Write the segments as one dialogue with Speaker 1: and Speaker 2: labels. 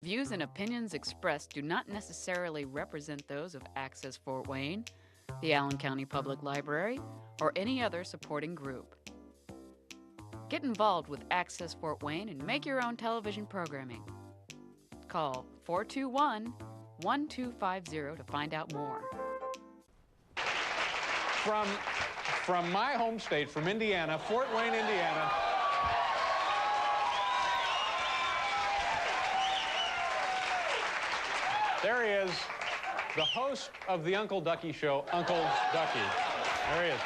Speaker 1: Views and opinions expressed do not necessarily represent those of Access Fort Wayne, the Allen County Public Library, or any other supporting group. Get involved with Access Fort Wayne and make your own television programming. Call 421-1250 to find out more.
Speaker 2: From my home state, from Indiana, Fort Wayne, Indiana. There he is, the host of the Uncle Ducky Show, Uncle Ducky. There he is.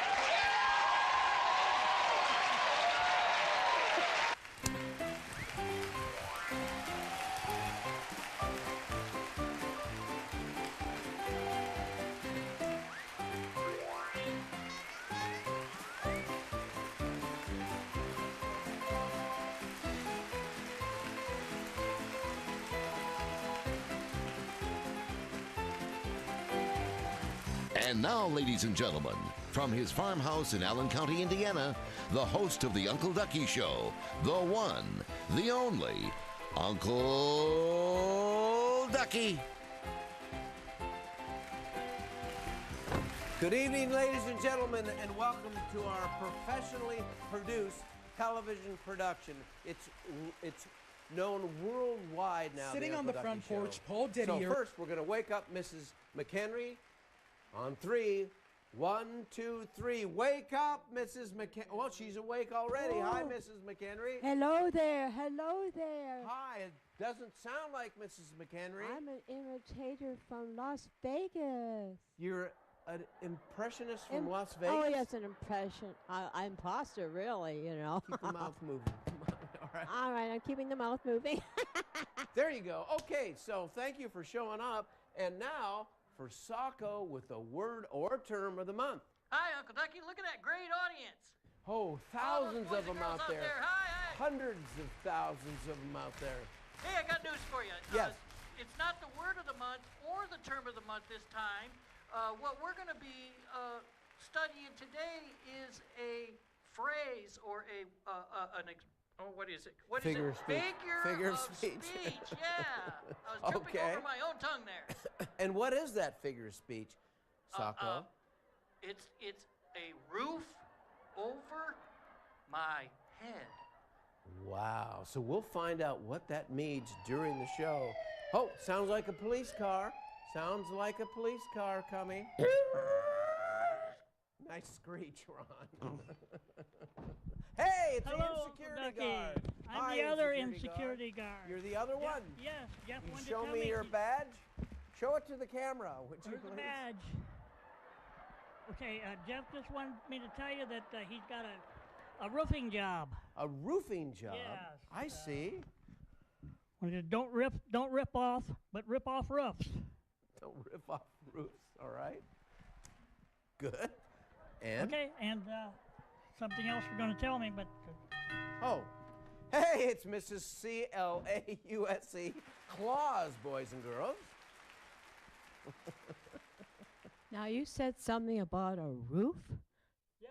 Speaker 3: And now, ladies and gentlemen, from his farmhouse in Allen County, Indiana, the host of the Uncle Ducky Show, the one, the only, Uncle Ducky.
Speaker 4: Good evening, ladies and gentlemen, and welcome to our professionally produced television production. It's known worldwide now.
Speaker 5: Sitting on the front porch, Paul
Speaker 4: So
Speaker 5: Didier.
Speaker 4: first, we're going to wake up Mrs. McHenry on three. 1, 2, 3. Wake up, Mrs. McHenry. Well, she's awake already. Hi, Mrs. McHenry.
Speaker 6: Hello there. Hello there.
Speaker 4: Hi. It doesn't sound like Mrs. McHenry.
Speaker 6: I'm an imitator from Las Vegas.
Speaker 4: You're an impressionist from Las Vegas?
Speaker 6: Oh, yes, an impression. I'm imposter, really, you know.
Speaker 4: Keep the mouth moving. Come on. All right.
Speaker 6: All right, I'm keeping the mouth moving.
Speaker 4: There you go. Okay, so thank you for showing up. And now for Sacco with the word or term of the month.
Speaker 7: Hi, Uncle Ducky. Look at that great audience.
Speaker 4: Oh, thousands of them out there.
Speaker 7: Hi, hi.
Speaker 4: Hundreds of thousands of them out there.
Speaker 7: Hey, I got news for you.
Speaker 4: Yes.
Speaker 7: It's not the word of the month or the term of the month this time. What we're going to be studying today is a phrase or what is it? What is
Speaker 4: Figure
Speaker 7: it?
Speaker 4: of speech.
Speaker 7: Figure of speech. Yeah. I was tripping
Speaker 4: Okay.
Speaker 7: over my own tongue there.
Speaker 4: And what is that figure of speech, Sacco?
Speaker 7: It's a roof over my head.
Speaker 4: Wow. So we'll find out what that means during the show. Oh, sounds like a police car. Sounds like a police car coming. Nice screech, Ron. Hey, it's
Speaker 8: Hello,
Speaker 4: the
Speaker 8: Uncle
Speaker 4: insecurity
Speaker 8: Ducky.
Speaker 4: guard.
Speaker 8: I'm
Speaker 4: Hi,
Speaker 8: the other
Speaker 4: insecurity
Speaker 8: insecurity guard.
Speaker 4: You're the other one.
Speaker 8: Yes, Jeff
Speaker 4: You
Speaker 8: wanted to
Speaker 4: show
Speaker 8: tell
Speaker 4: me your
Speaker 8: he-
Speaker 4: badge. Show it to the camera, would you
Speaker 8: Where's the
Speaker 4: please?
Speaker 8: badge? Okay, Jeff just wanted me to tell you that he's got a roofing job.
Speaker 4: A roofing job.
Speaker 8: Yes,
Speaker 4: I see.
Speaker 8: Well, you don't rip off, but rip off roofs.
Speaker 4: Don't rip off roofs. All right. Good. And
Speaker 8: Okay, and something else you're going to tell me, but
Speaker 4: oh, hey, it's Mrs. CLAUSE Claus, boys and girls.
Speaker 6: Now, you said something about a roof?
Speaker 8: yes.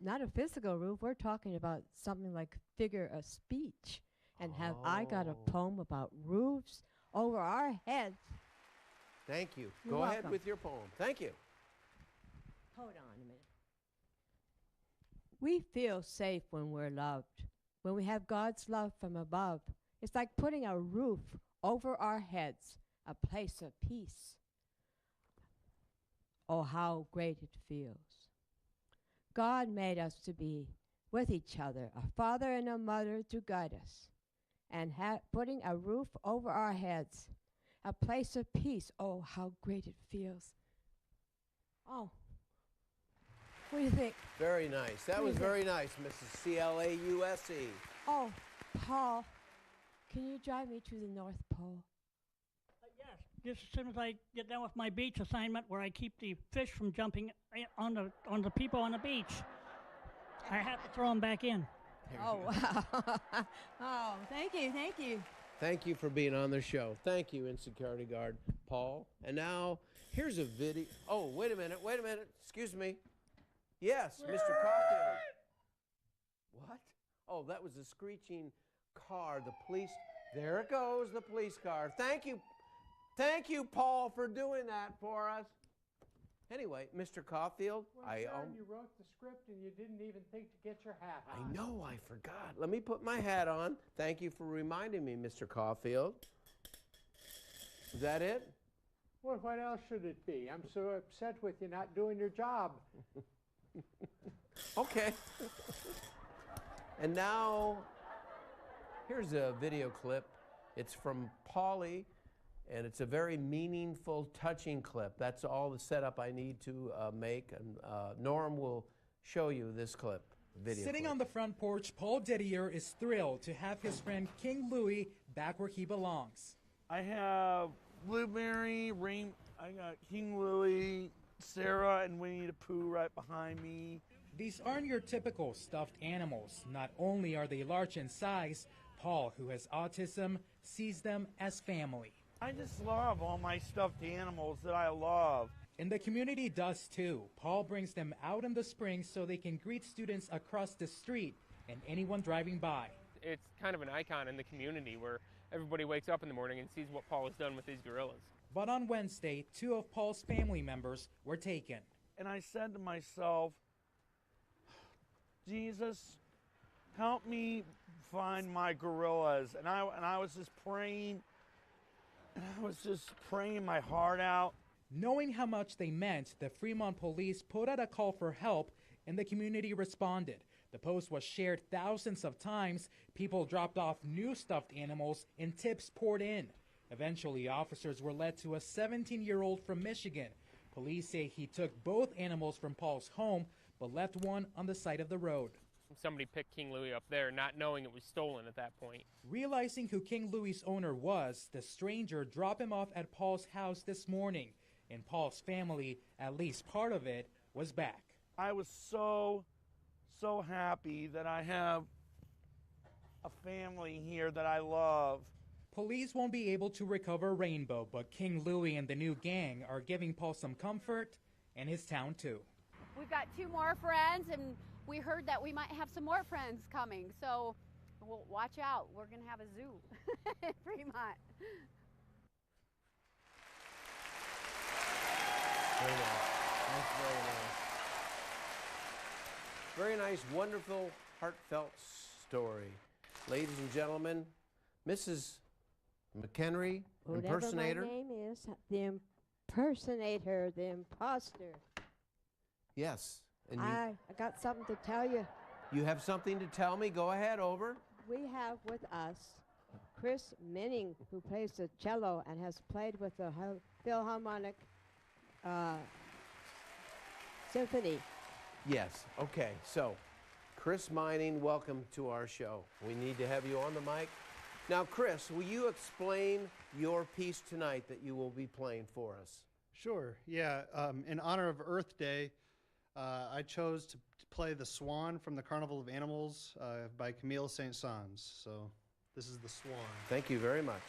Speaker 6: Not a physical roof. We're talking about something like figure of speech. And have I got a
Speaker 4: Oh.
Speaker 6: poem about roofs over our heads?
Speaker 4: Thank you.
Speaker 6: You're
Speaker 4: Go ahead
Speaker 6: welcome.
Speaker 4: with your poem. Thank you.
Speaker 6: Hold on a minute. We feel safe when we're loved, when we have God's love from above. It's like putting a roof over our heads, a place of peace. Oh, how great it feels. God made us to be with each other, a father and a mother to guide us, and putting a roof over our heads, a place of peace. Oh, how great it feels. Oh. What do you think?
Speaker 4: Very nice. That was very nice, Mrs. CLAUSE.
Speaker 6: Oh, Paul, can you drive me to the North Pole?
Speaker 8: Yes, just as soon as I get done with my beach assignment where I keep the fish from jumping on the people on the beach, I have to throw them back in.
Speaker 6: Oh, wow. Oh, thank you, thank you.
Speaker 4: Thank you for being on the show. Thank you, Insecurity Guard Paul. And now, here's a video. Oh, wait a minute. Excuse me. Yes, Mr. Cocktail. What? Oh, that was a screeching car. The police There it goes, the police car. Thank you. Thank you, Paul, for doing that for us. Anyway, Mr. Caulfield,
Speaker 5: Well, sir, you wrote the script and you didn't even think to get your hat on.
Speaker 4: I know, I forgot. Let me put my hat on. Thank you for reminding me, Mr. Caulfield. Is that it?
Speaker 5: Well, what else should it be? I'm so upset with you not doing your job.
Speaker 4: Okay. And now, here's a video clip. It's from Paulie, and it's a very meaningful, touching clip. That's all the setup I need to make, and Norm will show you this clip.
Speaker 9: Sitting on the front porch, Paul Didier is thrilled to have his friend King Louie back where he belongs.
Speaker 10: I have Blueberry, I got King Louie, Sarah, and Winnie the Pooh right behind me.
Speaker 9: These aren't your typical stuffed animals. Not only are they large in size, Paul, who has autism, sees them as family.
Speaker 10: I just love all my stuffed animals that I love.
Speaker 9: And the community does too. Paul brings them out in the spring so they can greet students across the street and anyone driving by.
Speaker 11: It's kind of an icon in the community where everybody wakes up in the morning and sees what Paul has done with these gorillas.
Speaker 9: But on Wednesday, 2 of Paul's family members were taken.
Speaker 10: And I said to myself, Jesus, help me find my gorillas. And I was just praying, my heart out.
Speaker 9: Knowing how much they meant, the Fremont police put out a call for help and the community responded. The post was shared thousands of times. People dropped off new stuffed animals and tips poured in. Eventually, officers were led to a 17-year-old from Michigan. Police say he took both animals from Paul's home, but left one on the side of the road.
Speaker 11: Somebody picked King Louie up there, not knowing it was stolen at that point.
Speaker 9: Realizing who King Louie's owner was, the stranger dropped him off at Paul's house this morning. And Paul's family, at least part of it, was back.
Speaker 10: I was so happy that I have a family here that I love.
Speaker 9: Police won't be able to recover Rainbow, but King Louie and the new gang are giving Paul some comfort, and his town too.
Speaker 12: We've got 2 more friends, and we heard that we might have some more friends coming, so we'll watch out. We're going to have a zoo in Fremont.
Speaker 4: Very nice. That's very nice. Very nice, wonderful, heartfelt story. Ladies and gentlemen, Mrs. McHenry, impersonator.
Speaker 6: Whatever my name is, the impersonator, the imposter.
Speaker 4: Yes. And
Speaker 6: I got something to tell you.
Speaker 4: you have something to tell me? Go ahead, over.
Speaker 6: We have with us Chris Minning, who plays the cello and has played with the Philharmonic Symphony.
Speaker 4: Yes. Okay. So, Chris Minning, welcome to our show. We need to have you on the mic. Now, Chris, will you explain your piece tonight that you will be playing for us?
Speaker 13: Sure. Yeah. In honor of Earth Day, I chose to play The Swan from the Carnival of Animals by Camille Saint-Saëns. So this is The Swan.
Speaker 4: Thank you very much.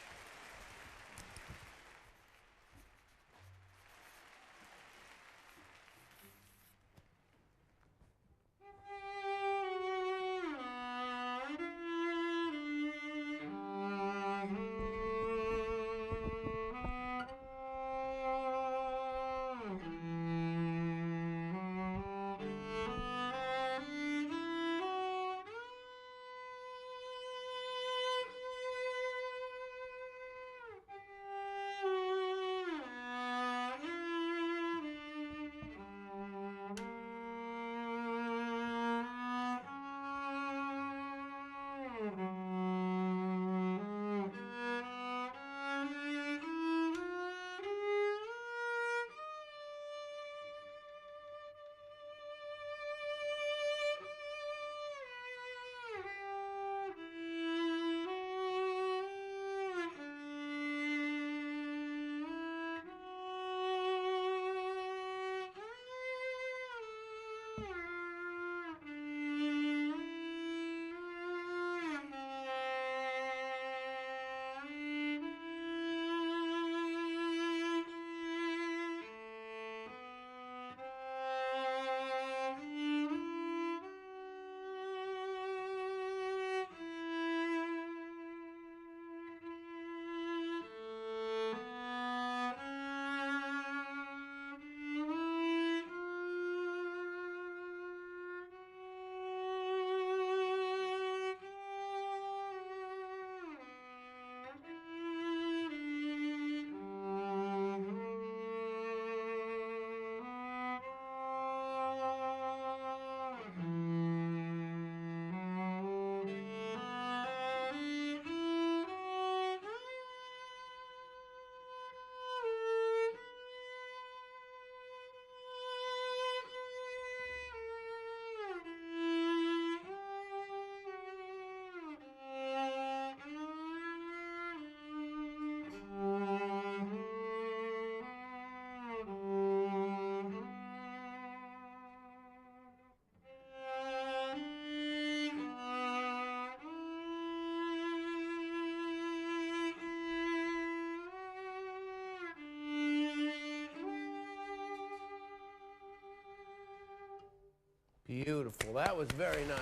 Speaker 4: Beautiful. That was very nice.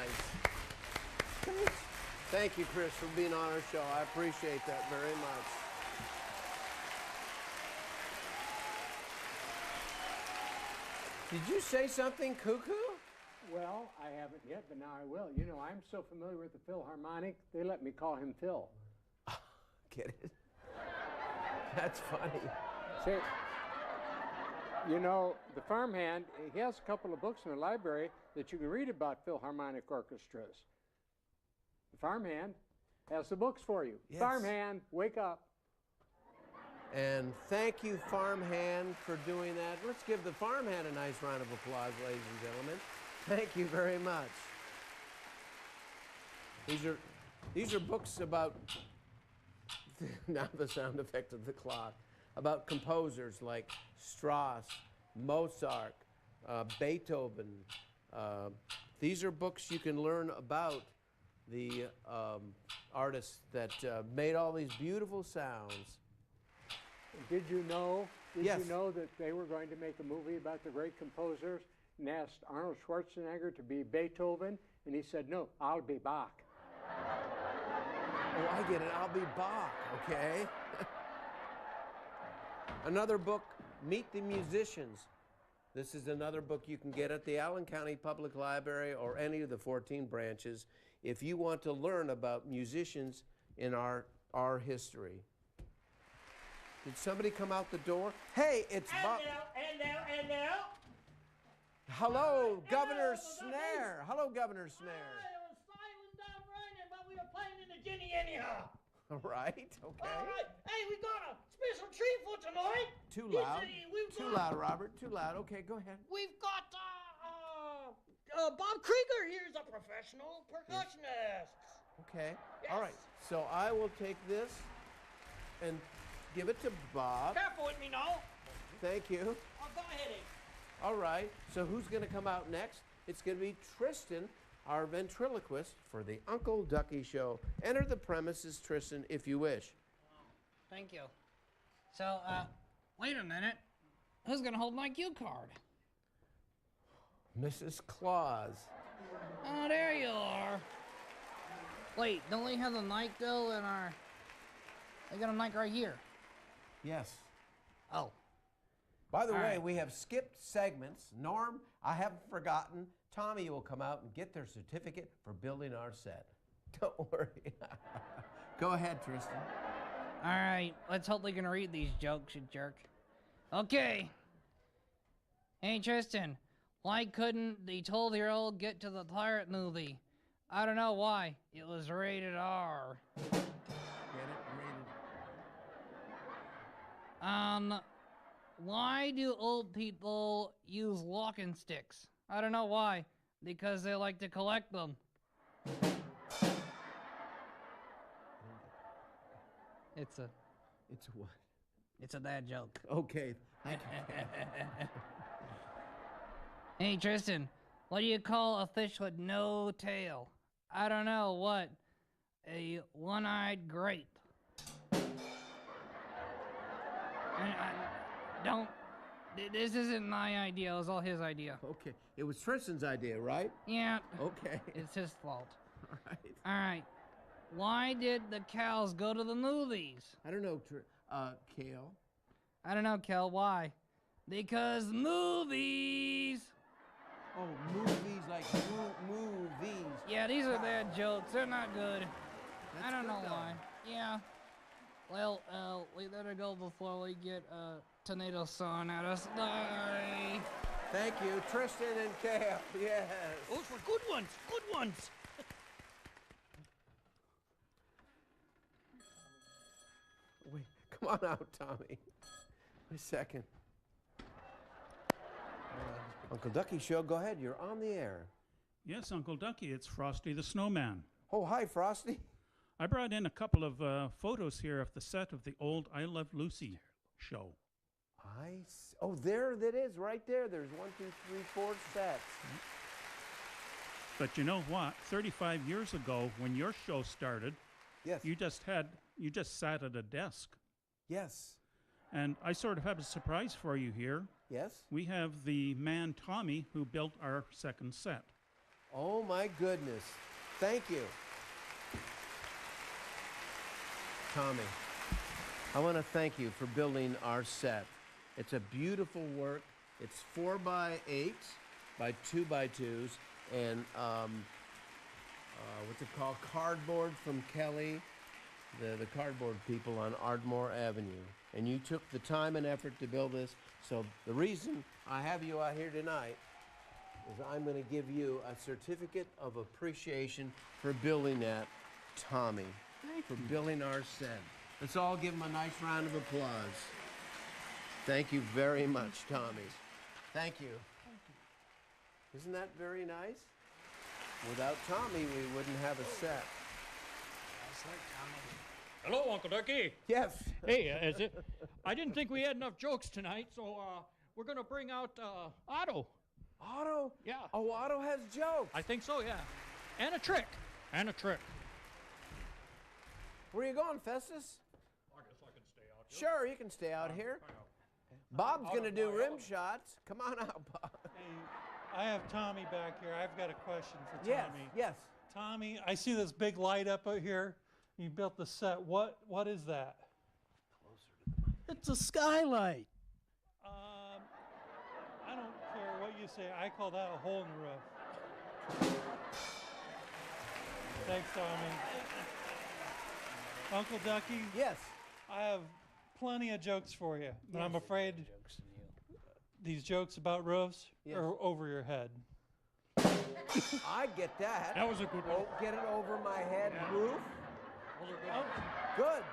Speaker 4: Thank you, Chris, for being on our show. I appreciate that very much. Did you say something, Cuckoo?
Speaker 5: Well, I haven't yet, but now I will. You know, I'm so familiar with the Philharmonic, they let me call him Phil.
Speaker 4: Get it? That's funny.
Speaker 5: Say, you know, the farmhand, he has a couple of books in the library that you can read about Philharmonic orchestras. The farmhand has the books for you.
Speaker 4: Yes.
Speaker 5: Farmhand, wake up.
Speaker 4: And thank you, Farmhand, for doing that. Let's give the Farmhand a nice round of applause, ladies and gentlemen. Thank you very much. These are books about, now the sound effect of the clock, about composers like Strauss, Mozart, Beethoven. These are books you can learn about the artists that made all these beautiful sounds.
Speaker 5: Did you know
Speaker 4: Yes.
Speaker 5: you know that they were going to make a movie about the great composers and asked Arnold Schwarzenegger to be Beethoven? And he said, no, I'll be Bach.
Speaker 4: Oh, I get it. I'll be Bach, okay? Another book, Meet the Musicians. This is another book you can get at the Allen County Public Library or any of the 14 branches if you want to learn about musicians in our history. Did somebody come out the door? Hey, it's Bob.
Speaker 7: Hello.
Speaker 4: Hello, Governor Snare. Hello, Governor Snare.
Speaker 7: It was silent down raining, but we were playing in the Ginny anyhow.
Speaker 4: All right, okay.
Speaker 7: All right. Hey, we got a special treat for tonight.
Speaker 4: Too loud. Too loud, Robert. Too loud. Okay, go ahead.
Speaker 7: We've got Bob Krieger here is a professional percussionist.
Speaker 4: Okay.
Speaker 7: Yes.
Speaker 4: All right. So I will take this and give it to Bob.
Speaker 7: Careful with me now.
Speaker 4: Thank you.
Speaker 7: Oh, go ahead, Abe.
Speaker 4: All right. So who's going to come out next? It's going to be Tristan, our ventriloquist for the Uncle Ducky Show. Enter the premises, Tristan, if you wish.
Speaker 14: Thank you. So, wait a minute. Who's gonna hold my cue card?
Speaker 4: Mrs. Claus.
Speaker 14: Oh, there you are. Wait, don't we have the mic though in our... They got a mic right here.
Speaker 4: Yes.
Speaker 14: Oh.
Speaker 4: By the
Speaker 14: All
Speaker 4: way,
Speaker 14: right.
Speaker 4: we have skipped segments. Norm, I haven't forgotten. Tommy will come out and get their certificate for building our set. Don't worry. Go ahead, Tristan.
Speaker 14: All right, let's hope they can read these jokes, you jerk. Okay. Hey, Tristan, why couldn't the 12-year-old get to the pirate movie? I don't know why. It was rated R.
Speaker 4: Get it? Rated.
Speaker 14: Why do old people use walking sticks? I don't know why. Because they like to collect them. It's a
Speaker 4: what?
Speaker 14: It's a bad joke.
Speaker 4: Okay.
Speaker 14: Hey, Tristan, what do you call a fish with no tail? I don't know, what? A one-eyed grape. Don't... This isn't my idea, it was all his idea.
Speaker 4: Okay. It was Tristan's idea, right?
Speaker 14: Yeah.
Speaker 4: Okay.
Speaker 14: It's his fault.
Speaker 4: All right.
Speaker 14: All right. Why did the cows go to the movies?
Speaker 4: I don't know, Kale.
Speaker 14: I don't know, Kel. Why? Because movies.
Speaker 4: Oh, movies like movies.
Speaker 14: Yeah, these are bad jokes. They're not good. I don't know
Speaker 4: good,
Speaker 14: why. Yeah. Well, we better go before we get tornado sun at us. Bye.
Speaker 4: Thank you, Tristan and Kale. Yes.
Speaker 7: Those were good ones. Good ones.
Speaker 4: Wait, come on out, Tommy. Wait a second. Uncle Ducky Show, go ahead. You're on the air.
Speaker 15: Yes, Uncle Ducky, it's Frosty the Snowman.
Speaker 4: Oh, hi, Frosty.
Speaker 15: I brought in a couple of photos here of the set of the old I Love Lucy show.
Speaker 4: Oh, there it is, right there. There's 1, 2, 3, 4 sets.
Speaker 15: But you know what? 35 years ago, when your show started,
Speaker 4: yes,
Speaker 15: you just sat at a desk.
Speaker 4: Yes.
Speaker 15: And I sort of have a surprise for you here.
Speaker 4: Yes.
Speaker 15: We have the man Tommy who built our second set.
Speaker 4: Oh my goodness. Thank you. Tommy, I want to thank you for building our set. It's a beautiful work. It's 4x8 by 2x2s, and what's it called? Cardboard from Kelly, the cardboard people on Ardmore Avenue. And you took the time and effort to build this. So the reason I have you out here tonight is I'm going to give you a certificate of appreciation for building that, Tommy. For building our set. Let's all give him a nice round of applause. Thank you very much, Tommy. Thank you. Isn't that very nice? Without Tommy, we wouldn't have a set.
Speaker 16: Hello, Uncle Ducky.
Speaker 4: Yes.
Speaker 16: Hey, I didn't think we had enough jokes tonight, so we're going to bring out Otto.
Speaker 4: Otto?
Speaker 16: Yeah.
Speaker 4: Oh, Otto has jokes.
Speaker 16: I think so, yeah. And a trick.
Speaker 4: Where are you going, Festus?
Speaker 16: I guess I can stay out here.
Speaker 4: Sure, you can stay out here. Bob's going to do rim shots. Come on out, Bob.
Speaker 17: Hey, I have Tommy back here. I've got a question for
Speaker 4: Yes,
Speaker 17: Tommy.
Speaker 4: yes.
Speaker 17: Tommy, I see this big light up here. You built the set. What is that?
Speaker 18: It's a skylight.
Speaker 17: I don't care what you say. I call that a hole in the roof. Thanks, Tommy. Uncle Ducky?
Speaker 4: Yes.
Speaker 17: I have plenty of jokes for you, but I'm afraid these jokes about roofs are over your head.
Speaker 4: I get that.
Speaker 16: That was a good one.
Speaker 4: Oh, get it over my head, roof.
Speaker 16: Those are good.
Speaker 4: Good.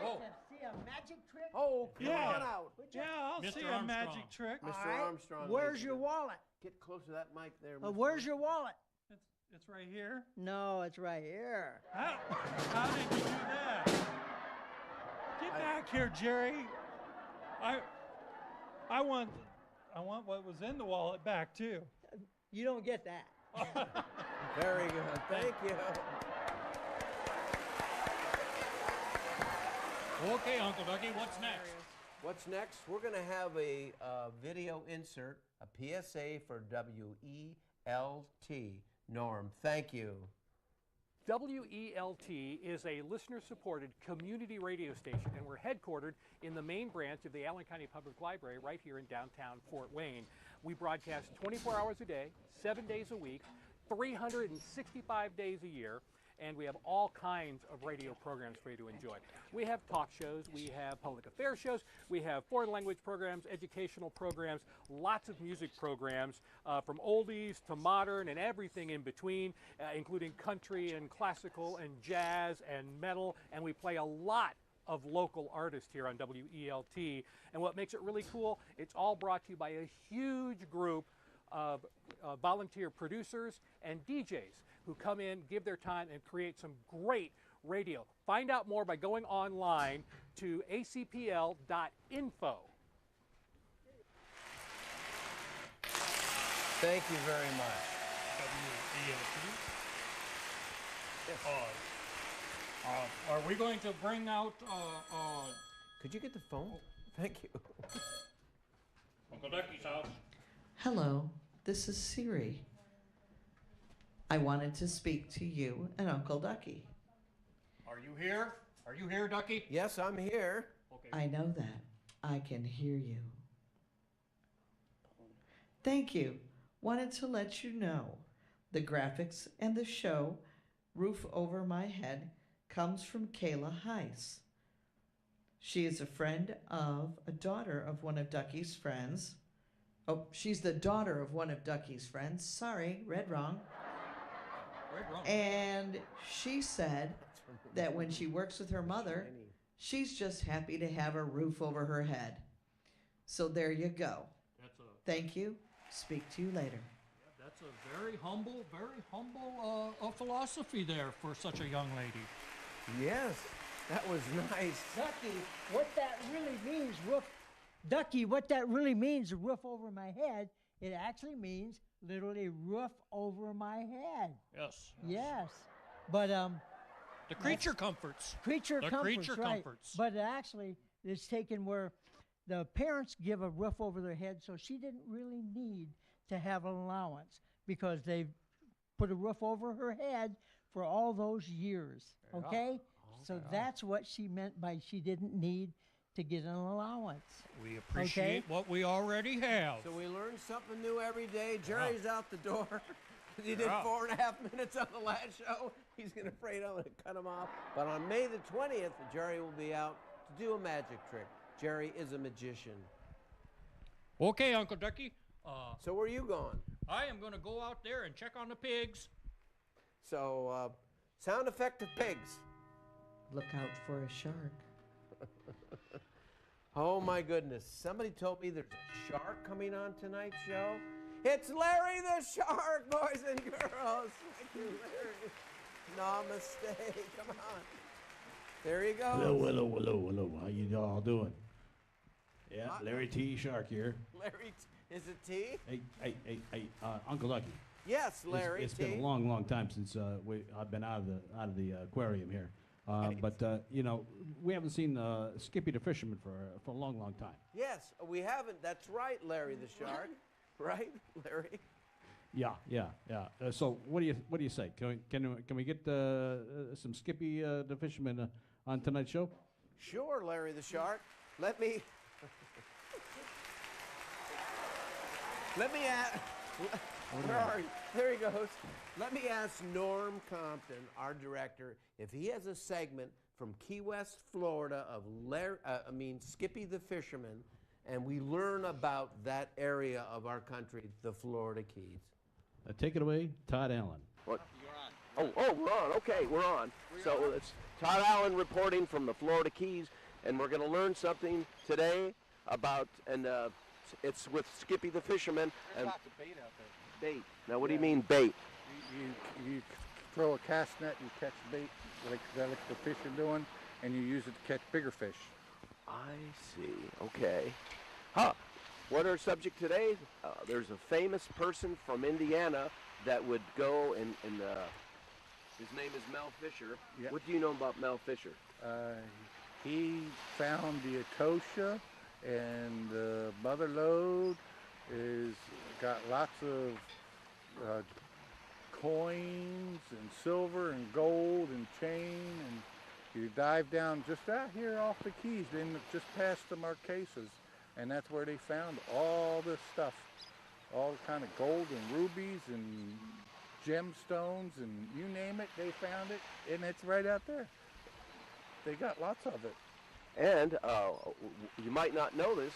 Speaker 16: Oh.
Speaker 18: See a magic trick?
Speaker 4: Oh, come
Speaker 17: Yeah.
Speaker 4: on out.
Speaker 17: Yeah, I'll
Speaker 16: Mr.
Speaker 17: see a
Speaker 16: Armstrong.
Speaker 17: magic trick.
Speaker 4: Mr.
Speaker 18: All right.
Speaker 4: Armstrong.
Speaker 18: Where's
Speaker 4: needs
Speaker 18: your
Speaker 4: to
Speaker 18: wallet?
Speaker 4: Get close to that mic there. Mr.
Speaker 18: Where's your wallet?
Speaker 17: It's right here.
Speaker 18: No, it's right here.
Speaker 17: How did you do that? Get back here, Jerry. I want what was in the wallet back too.
Speaker 18: You don't get that.
Speaker 4: Very good. Thank you.
Speaker 16: Okay, Uncle Ducky, what's next?
Speaker 4: What's next? We're going to have a video insert, a PSA for WELT. Norm, thank you.
Speaker 19: WELT is a listener-supported community radio station, and we're headquartered in the main branch of the Allen County Public Library right here in downtown Fort Wayne. We broadcast 24 hours a day, 7 days a week, 365 days a year, and we have all kinds of radio programs for you to enjoy. We have talk shows, we have public affairs shows, we have foreign language programs, educational programs, lots of music programs, from oldies to modern and everything in between, including country and classical and jazz and metal, and we play a lot of local artists here on WELT. And what makes it really cool, it's all brought to you by a huge group of volunteer producers and DJs who come in, give their time, and create some great radio. Find out more by going online to acpl.info.
Speaker 4: Thank you very much.
Speaker 16: Are we going to bring out
Speaker 4: Could you get the phone? Thank you.
Speaker 16: Uncle Ducky's house?
Speaker 20: Hello, this is Siri. I wanted to speak to you and Uncle Ducky.
Speaker 16: Are you here? Are you here, Ducky?
Speaker 4: Yes, I'm here.
Speaker 16: Okay.
Speaker 20: I know that. I can hear you. Thank you. Wanted to let you know the graphics and the show, Roof Over My Head, comes from Kayla Heiss. She is a friend of a daughter of one of Ducky's friends. Oh, she's the daughter of one of Ducky's friends. Sorry, read wrong.
Speaker 16: Read wrong.
Speaker 20: And she said that when she works with her mother, she's just happy to have a roof over her head. So there you go. Thank you. Speak to you later.
Speaker 16: That's a very humble philosophy there for such a young lady.
Speaker 4: Yes, that was nice.
Speaker 18: Ducky, what that really means, Ducky, what that really means, roof over my head, it actually means literally roof over my head.
Speaker 16: Yes.
Speaker 18: Yes. But
Speaker 16: the creature comforts.
Speaker 18: The creature comforts. But actually, it's taken where the parents give a roof over their head, so she didn't really need to have an allowance because they've put a roof over her head for all those years. Okay? So that's what she meant by she didn't need to get an allowance.
Speaker 16: We appreciate what we already have.
Speaker 4: So we learn something new every day. Jerry's out the door. He did
Speaker 16: Yeah.
Speaker 4: 4.5 minutes on the last show. He's afraid I'm going to cut him off. But on May the 20th, Jerry will be out to do a magic trick. Jerry is a magician.
Speaker 16: Okay, Uncle Ducky.
Speaker 4: So where are you going?
Speaker 16: I am going to go out there and check on the pigs.
Speaker 4: So, sound effect of pigs.
Speaker 20: Look out for a shark.
Speaker 4: Oh my goodness. Somebody told me there's a shark coming on tonight's show. It's Larry the Shark, boys and girls. Thank you, Larry. Namaste. Come on. There you go.
Speaker 21: Hello. How you all doing? Yeah, Larry T. Shark here.
Speaker 4: Larry, is it T?
Speaker 21: Hey, Uncle Ducky.
Speaker 4: Yes, Larry
Speaker 21: It's
Speaker 4: T.
Speaker 21: been a long time since I've been out of the aquarium here. But we haven't seen Skippy the fisherman for a long time.
Speaker 4: Yes, we haven't. That's right, Larry the Shark. Right, Larry?
Speaker 21: Yeah. So what do you say? Can we get some Skippy the fisherman on tonight's show?
Speaker 4: Sure, Larry the Shark. Let me ask. Where are you? There he goes. Let me ask Norm Compton, our director, if he has a segment from Key West, Florida, of Skippy the fisherman, and we learn about that area of our country, the Florida Keys.
Speaker 21: Take it away, Todd Allen.
Speaker 22: What? You're on. Oh, we're on. Okay, we're on. So it's Todd Allen reporting from the Florida Keys, and we're going to learn something today about, and it's with Skippy the fisherman.
Speaker 5: There's
Speaker 22: And
Speaker 5: lots of bait out there.
Speaker 22: bait. Now, what do you mean bait?
Speaker 5: You throw a cast net, you catch bait like the fish are doing, and you use it to catch bigger fish.
Speaker 22: I see. Okay. What our subject today? There's a famous person from Indiana that would go and his name is Mel Fisher.
Speaker 5: Yep.
Speaker 22: What do you know about Mel Fisher?
Speaker 5: He found the Etosha, and the mother lode is got lots of coins and silver and gold and chain, and you dive down just out here off the Keys, then just past the Marquesas, and that's where they found all this stuff, all the kind of gold and rubies and gemstones and you name it, they found it, and it's right out there. They got lots of it.
Speaker 22: And you might not know this,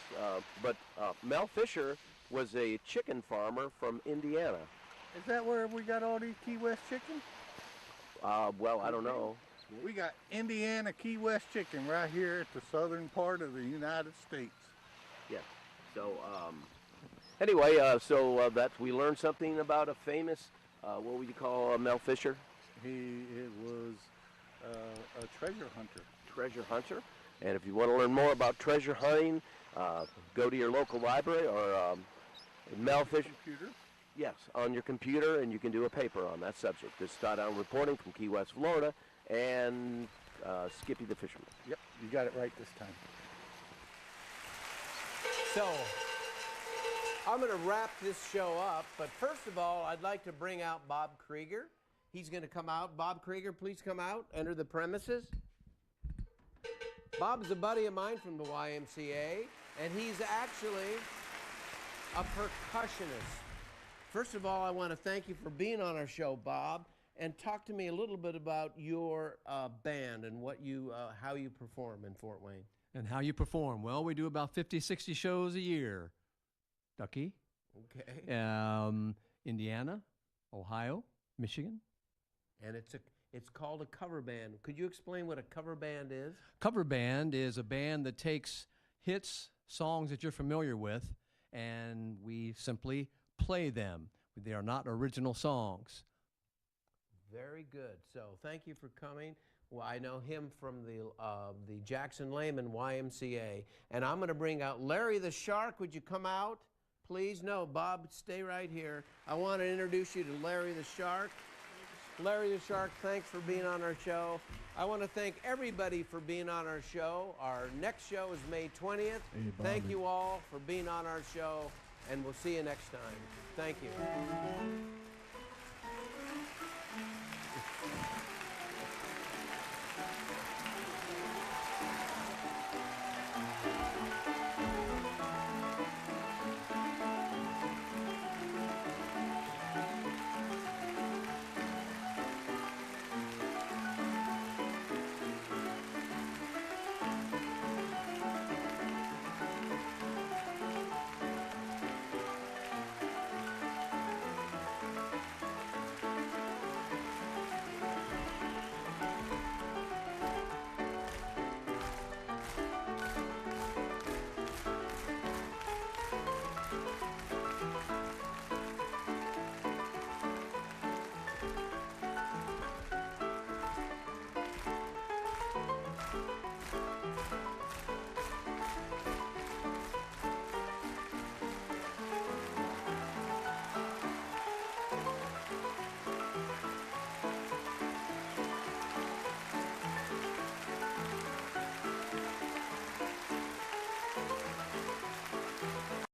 Speaker 22: but Mel Fisher was a chicken farmer from Indiana.
Speaker 5: Is that where we got all these Key West chicken?
Speaker 22: Well, I don't know.
Speaker 5: We got Indiana Key West chicken right here at the southern part of the United States.
Speaker 22: Yeah. So anyway, we learned something about a famous, what would you call Mel Fisher?
Speaker 5: It was a treasure hunter.
Speaker 22: Treasure hunter. And if you want to learn more about treasure hunting, go to your local library or Mel Fisher.
Speaker 5: Computer?
Speaker 22: Yes, on your computer, and you can do a paper on that subject. This is Todd Allen reporting from Key West, Florida, and Skippy the fisherman.
Speaker 5: Yep, you got it right this time.
Speaker 4: So, I'm going to wrap this show up, but first of all, I'd like to bring out Bob Krieger. He's going to come out. Bob Krieger, please come out, enter the premises. Bob's a buddy of mine from the YMCA, and he's actually a percussionist. First of all, I want to thank you for being on our show, Bob, and talk to me a little bit about your band and what you, how you perform in Fort Wayne.
Speaker 23: And how you perform? Well, we do about 50, 60 shows a year. Ducky.
Speaker 4: Okay.
Speaker 23: Indiana, Ohio, Michigan.
Speaker 4: And it's called a cover band. Could you explain what a cover band is?
Speaker 23: Cover band is a band that takes hits, songs that you're familiar with, and we simply play them. They are not original songs.
Speaker 4: Very good. So thank you for coming. Well, I know him from the Jackson Lehman YMCA. And I'm going to bring out Larry the Shark. Would you come out, please? No, Bob, stay right here. I want to introduce you to Larry the Shark. Larry the Shark, thanks for being on our show. I want to thank everybody for being on our show. Our next show is May 20th.
Speaker 21: Hey,
Speaker 4: thank you all for being on our show, and we'll see you next time. Thank you.